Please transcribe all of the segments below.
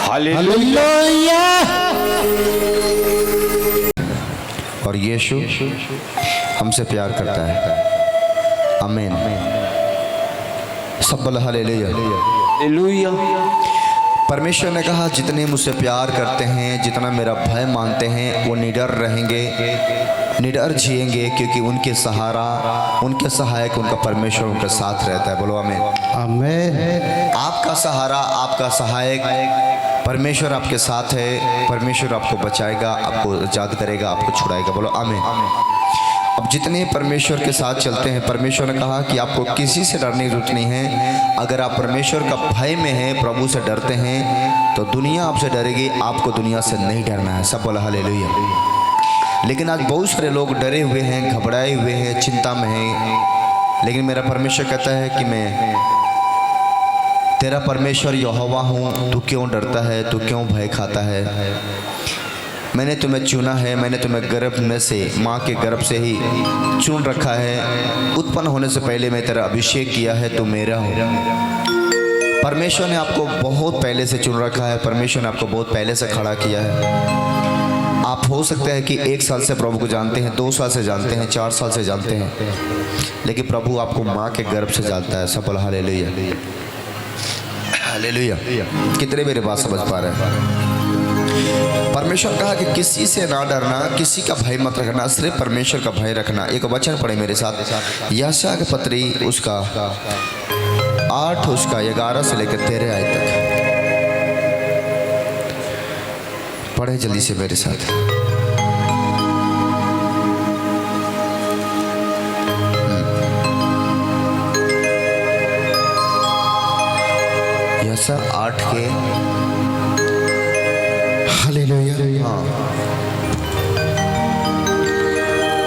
Hallelujah. और यीशु हमसे प्यार करता है। आमीन। सब बोलो हालेलुया। हालेलुया। परमेश्वर ने कहा जितने मुझसे प्यार करते हैं, जितना मेरा भय मानते हैं, वो निडर रहेंगे, निडर जिएंगे, क्योंकि उनके सहारा, उनके सहायक, उनका परमेश्वर उनके साथ रहता है। बोलो आमीन। आमीन। आपका सहारा, आपका सहायक परमेश्वर आपके साथ है। परमेश्वर आपको बचाएगा, आपको आजाद करेगा, आपको छुड़ाएगा। बोलो आमीन। अब जितने परमेश्वर के साथ चलते हैं, परमेश्वर ने कहा कि आपको किसी से डरने की जरूरत नहीं है। अगर आप परमेश्वर का भय में हैं, प्रभु से डरते हैं, तो दुनिया आपसे डरेगी, आपको दुनिया से नहीं डरना है। सब बोला हालेलुया। लेकिन आज बहुत सारे लोग डरे हुए हैं, घबराए हुए हैं, चिंता में हैं। लेकिन मेरा परमेश्वर कहता है कि मैं तेरा परमेश्वर यहोवा हूँ। तू क्यों डरता है? तू क्यों भय खाता है? मैंने तुम्हें चुना है, मैंने तुम्हें गर्भ में से, माँ के गर्भ से ही चुन रखा है। उत्पन्न होने से पहले मैं तेरा अभिषेक किया है, तू मेरा हो। परमेश्वर ने आपको बहुत पहले से चुन रखा है। परमेश्वर ने आपको बहुत पहले से खड़ा किया है। आप हो सकता है कि 1 साल से प्रभु को जानते हैं, 2 साल से जानते हैं, 4 साल से जानते हैं, लेकिन प्रभु आपको माँ के गर्भ से जानता है। सब बोलो हालेलुया। हालेलुया। कितने मेरे बात समझ पा रहे हैं? परमेश्वर कहा कि किसी से ना डरना, किसी का भय मत रखना, सिर्फ परमेश्वर का भय रखना। एक वचन पढ़े मेरे साथ, यशायाह की पत्री उसका 8 उसका 11 से लेकर 13 आयत तक पढ़े जल्दी से मेरे साथ। यशायाह 8 के हालेलुया। हाँ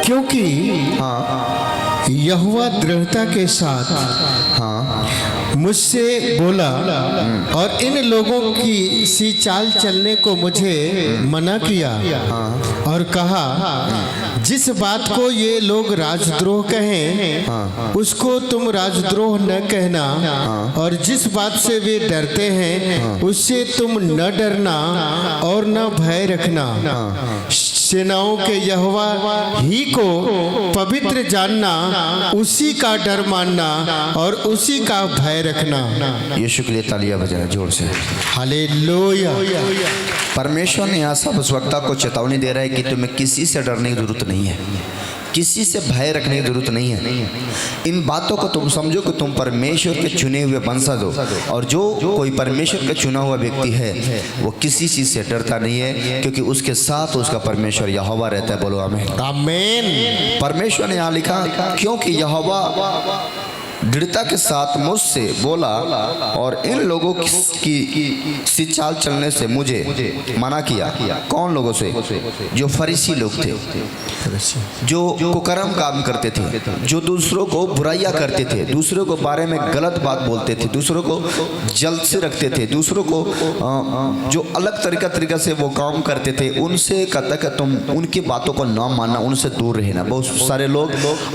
क्योंकि हाँ यहोवा दृढ़ता के साथ हाँ मुझसे बोला और इन लोगों की सी चाल चलने को मुझे मना किया और कहा, जिस बात को ये लोग राजद्रोह कहें उसको तुम राजद्रोह न कहना, और जिस बात से वे डरते हैं उससे तुम न डरना और न भय रखना। सेनाओं के यहोवा ही को पवित्र जानना, उसी का डर मानना और उसी का भय रखना। यीशु के लिए तालियां बजाएं जोर से। हालेलुया। परमेश्वर ने यहाँ सब वक्ता को चेतावनी दे रहा है कि तुम्हें किसी से डरने की जरूरत नहीं है, किसी से भय रखने की जरूरत नहीं है। इन बातों को तुम समझो कि तुम परमेश्वर के चुने हुए वंशज हो, और जो कोई परमेश्वर का चुना हुआ व्यक्ति है वो किसी चीज से डरता नहीं है, क्योंकि उसके साथ उसका परमेश्वर यहोवा रहता है। बोलो आमीन। आमीन। परमेश्वर ने यहाँ लिखा, क्योंकि यहोवा दृढ़ता के साथ मुझसे बोला और इन लोगों की सी चाल चलने से मुझे मना किया। कौन लोगों से? जो फरीसी लोग थे, जो कुकर्म काम करते थे, जो दूसरों को बुराइयां करते थे, दूसरों को बारे में गलत बात बोलते थे, दूसरों को जल्द से रखते थे, दूसरों को जो अलग तरीका से वो काम करते थे, उनसे कहता कि तुम उनकी बातों को ना मानना, उनसे दूर रहना। बहुत सारे लोग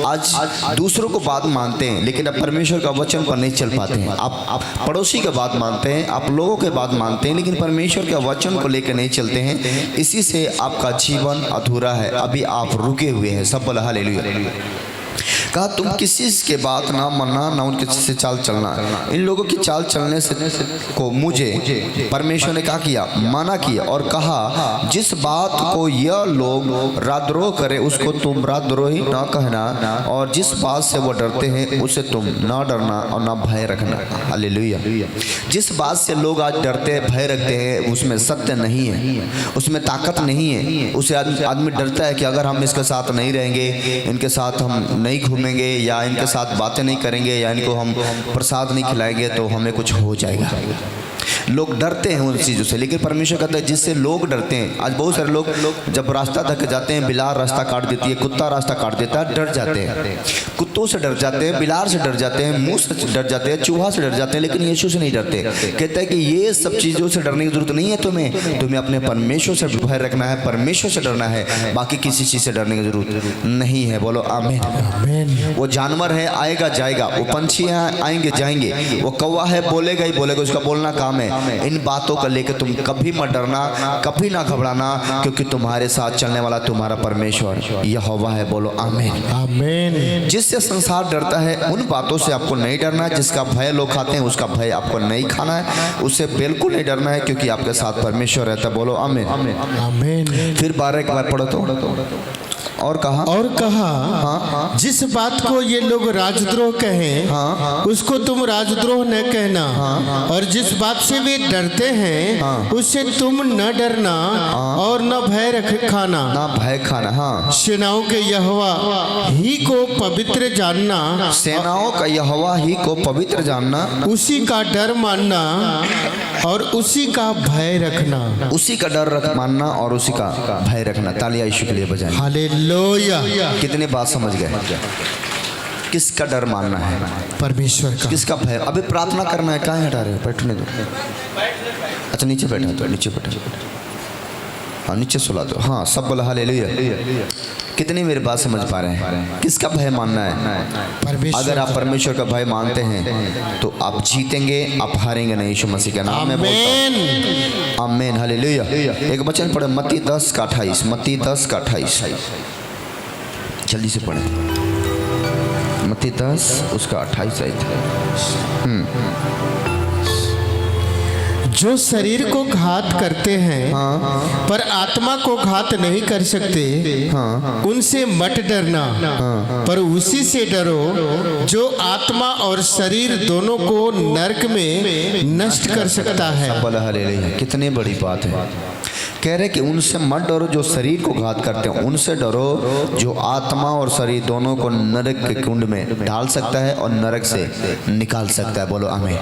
आज दूसरों को बात मानते हैं, लेकिन परमेश्वर का वचन पर नहीं चल पाते हैं। आप पड़ोसी का बात मानते हैं, आप लोगों के बात मानते हैं, लेकिन परमेश्वर के वचन को लेकर नहीं चलते हैं। इसी से आपका जीवन अधूरा है, अभी आप रुके हुए हैं। सब बोला हालेलुया। कहा तुम किसी के बात ना मानना, ना उनके से चाल चलना। इन लोगों की चाल चलने से को मुझे परमेश्वर ने क्या किया? मना किया और कहा, जिस बात को यह लोग राजद्रोह करे उसको तुम राजद्रोही ना कहना, और जिस बात से वो डरते हैं उसे तुम ना डरना और ना भय रखना। हालेलुया। जिस बात से लोग आज डरते हैं, भय रखते हैं, उसमें सत्य नहीं है, उसमें ताकत नहीं है। उसे आदमी डरता है कि अगर हम इसके साथ नहीं रहेंगे, इनके साथ हम नहीं घूमेंगे, या इनके साथ बातें नहीं करेंगे, या इनको हम प्रसाद नहीं खिलाएंगे, तो हमें कुछ हो जाएगा। लोग डरते हैं उन चीज़ों से, लेकिन परमेश्वर कहता है जिससे लोग डरते हैं। आज बहुत सारे लोग जब रास्ता तक जाते हैं, बिलार रास्ता काट देती है, कुत्ता रास्ता काट देता है, डर जाते हैं। कुत्तों से डर जाते हैं, बिलार से डर जाते हैं, मुंह से डर जाते हैं, चूहा से डर जाते हैं, लेकिन यीशु से नहीं डरते। कहता है कि ये सब चीज़ों से डरने की जरूरत नहीं है तुम्हें अपने परमेश्वर से भय रखना है, परमेश्वर से डरना है, बाकी किसी चीज़ से डरने की जरूरत नहीं है। बोलो आमीन। वो जानवर है, आएगा जाएगा, वो पंछी हैं, आएंगे जाएंगे, वो कौवा है, बोलेगा ही बोलेगा, उसका बोलना काम है। इन बातों का लेकर तुम कभी मत डरना, कभी ना घबराना, क्योंकि तुम्हारे साथ चलने वाला तुम्हारा परमेश्वर यहोवा है। बोलो आमीन आमीन। जिससे संसार डरता है उन बातों से आपको नहीं डरना है। जिसका भय लोग खाते हैं उसका भय आपको नहीं खाना है, उससे बिल्कुल नहीं डरना है, क्योंकि आपके साथ परमेश्वर रहता है। बोलो आमीन आमीन। फिर 12 एक बार पढ़ो तो और कहा जिस बात को ये लोग राजद्रोह कहें उसको तुम राजद्रोह न कहना, और जिस बात से वे डरते हैं उससे तुम न डरना और न भय खाना। ना भय खाना। हाँ, सेनाओं के यहोवा ही को पवित्र जानना, सेनाओं का यहोवा ही को पवित्र जानना, उसी का डर मानना और उसी का भय रखना। उसी का डर मानना और उसी का भय रखना। तालियां यीशु के लिए बजाएं। हालेलुया। कितनी बात समझ गए? किसका डर मानना है? परमेश्वर का। किसका भय? अभी प्रार्थना करना है, कहाँ हटा रहे हो? बैठने दो। अच्छा नीचे बैठा, तो नीचे बैठा। हाँ नीचे सुला दो। हाँ सब बोला हालेलुया। कितनी मेरी बात समझ पा रहे हैं? किसका भय मानना है? अगर आप परमेश्वर का भय मानते हैं तो आप जीतेंगे, आप हारेंगे नहीं। यीशु मसीह के नाम में बोलता हूं आमीन हालेलुया। एक वचन पढ़े, मत्ती 10 का 28। मत्ती 10 का 28 जल्दी से पढ़े। मत्ती 10 उसका 28 आयत। जो शरीर को घात करते हैं पर आत्मा को घात नहीं कर सकते, उनसे मत डरना, पर उसी से डरो जो आत्मा और शरीर दोनों को नरक में नष्ट कर सकता है। हालेलुया। कितनी बड़ी बात है। कह रहे कि उनसे मत डरो जो शरीर को घात करते हैं, उनसे डरो जो आत्मा और शरीर दोनों को नरक के कुंड में डाल सकता है और नरक से निकाल सकता है। बोलो आमीन।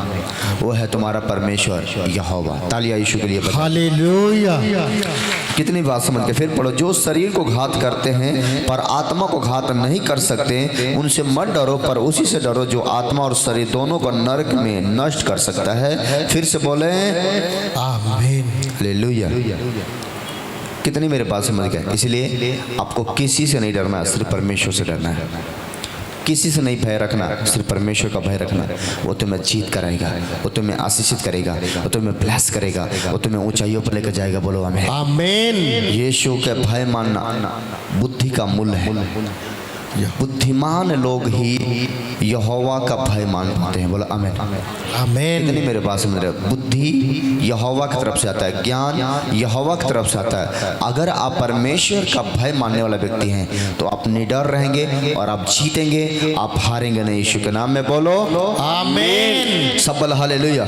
वो है तुम्हारा परमेश्वर यहोवा। तालियां यीशु के लिए। हालेलुया। कितनी बात समझ के फिर पढ़ो। जो शरीर को घात करते हैं पर आत्मा को घात नहीं कर सकते, उनसे मत डरो, पर उसी से डरो जो आत्मा और शरीर दोनों को नरक में नष्ट कर सकता है। फिर से बोले आमीन हालेलुया। कितनी मेरे बात समझ गए? इसलिए आपको किसी से नहीं डरना, सिर्फ परमेश्वर से डरना है। किसी से नहीं भय रखना, सिर्फ परमेश्वर का भय रखना। वो तुम्हें जीत कराएगा, वो तुम्हें आशीषित करेगा, वो तुम्हें ब्लेस करेगा, वो तुम्हें ऊंचाइयों पर लेकर जाएगा। बोलो आमीन आमीन। यीशु के भय मानना बुद्धि का मूल है। बुद्धिमान लोग ही यहोवा का भय मान पाते हैं। बोलो आमीन आमीन। इतनी मेरे पास समझ रहे हो? बुद्धि यहोवा की तरफ से आता है, ज्ञान यहोवा की तरफ से आता है। अगर आप परमेश्वर का भय मानने वाला व्यक्ति हैं तो आप निडर रहेंगे और आप जीतेंगे, आप हारेंगे नहीं। यीशु के नाम में बोलो आमीन। सब बोलो हालेलुया।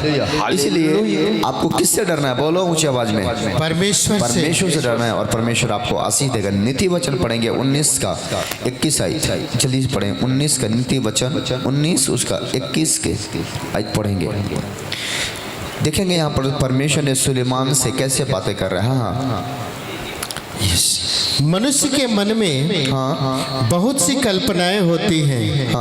इसलिए आपको किससे डरना है? बोलो ऊंची आवाज में। परमेश्वर से डरना है और परमेश्वर आपको आशीष देगा। नीति वचन पढ़ेंगे 19 का 21 आई। जल्दी से पढ़ें। 19 का नीति वचन 19 उसका 21 के आज पढ़ेंगे। देखेंगे यहाँ पर परमेश्वर ने सुलेमान से कैसे बातें कर रहे हैं। हाँ मनुष्य के मन में बहुत सी कल्पनाएं होती हैं,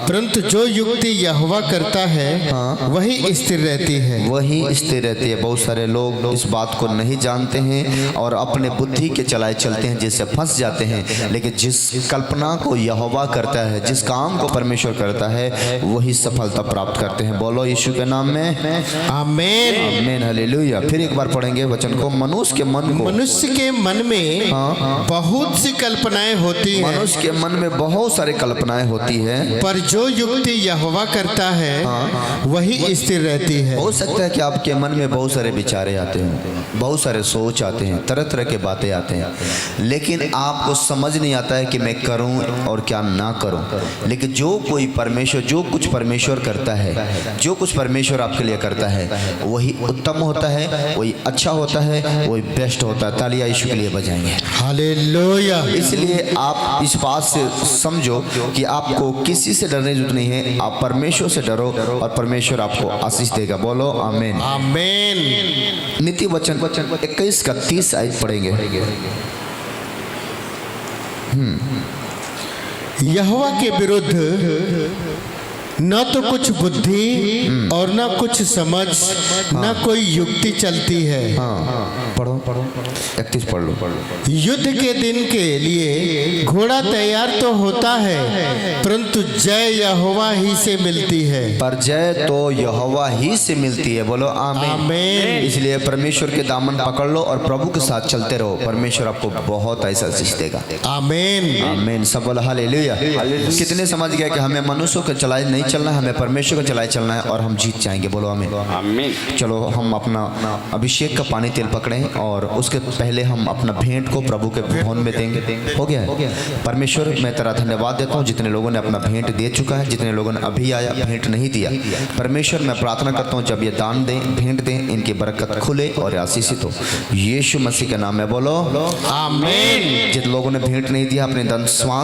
परंतु जो युक्ति यहोवा करता है वही स्थिर रहती है। वही स्थिर रहती है। बहुत सारे लोग इस बात को नहीं जानते हैं और अपने बुद्धि के चलाए चलते हैं, जिससे फंस जाते हैं। लेकिन जिस कल्पना को यहोवा करता है, जिस काम को परमेश्वर करता है, वही सफलता प्राप्त करते हैं। बोलो यीशु के नाम में आमीन आमीन हालेलुया। फिर एक बार पढ़ेंगे वचन को। मनुष्य के मन में बहुत सी कल्पनाएं होती हैं। मनुष्य के मन में बहुत सारी कल्पनाएं होती है, पर जो युक्ति यहोवा करता है वही स्थिर रहती है। हो सकता है कि आपके मन में बहुत सारे विचारे आते हैं, बहुत सारे सोच आते हैं, तरह तरह के बातें आते हैं, लेकिन आपको समझ नहीं आता है कि मैं करूं और क्या ना करूं। लेकिन जो कुछ परमेश्वर करता है, जो कुछ परमेश्वर आपके लिए करता है, वही उत्तम होता है, वही अच्छा होता है, वही बेस्ट होता है। तालियां यीशु के लिए बजाएंगे। हालेलुया। इसलिए आप इस बात से समझो कि आपको किसी से डरने की जरूरत नहीं है। आप परमेश्वर से डरो और परमेश्वर आपको आशीष देगा। बोलो आमीन। आमीन। नीति वचन 21 का 30 आयत पढ़ेंगे। यहोवा के विरुद्ध न तो कुछ बुद्धि और न कुछ समझ, न कोई युक्ति चलती है। पढ़ो 31 पढ़ लो। युद्ध के दिन के लिए घोड़ा तैयार तो होता है, परंतु जय यहोवा ही से मिलती है। पर जय तो यहोवा ही से मिलती है। बोलो आमीन। आमीन। इसलिए परमेश्वर के दामन पकड़ लो और प्रभु के साथ चलते रहो। परमेश्वर आपको बहुत ऐसा आशीष देगा। आमीन। आमीन। सब बोलो हालेलुया। कितने समझ गए कि हमें मनुष्यों के चलाए नहीं चलना है, हमें परमेश्वर को चलाए चलना है और हम जीत जाएंगे। बोलो आमीन। आमीन। चलो हम अपना अभिषेक का पानी तेल पकड़ें और उसके पहले हम अपना भेंट को प्रभु के भवन में देंगे। हो गया है? परमेश्वर मैं तेरा धन्यवाद देता हूँ जितने लोगों ने अपना भेंट दे चुका है, जितने लोगों ने अभी आया भेंट नहीं दिया। परमेश्वर मैं प्रार्थना करता हूँ जब ये दान दें, भेंट दें, इनकी बरकत खुले और आशीषित हो यीशु मसीह के नाम में। बोलो आमीन। जिन लोगों ने भेंट नहीं दिया अपने धन श्वास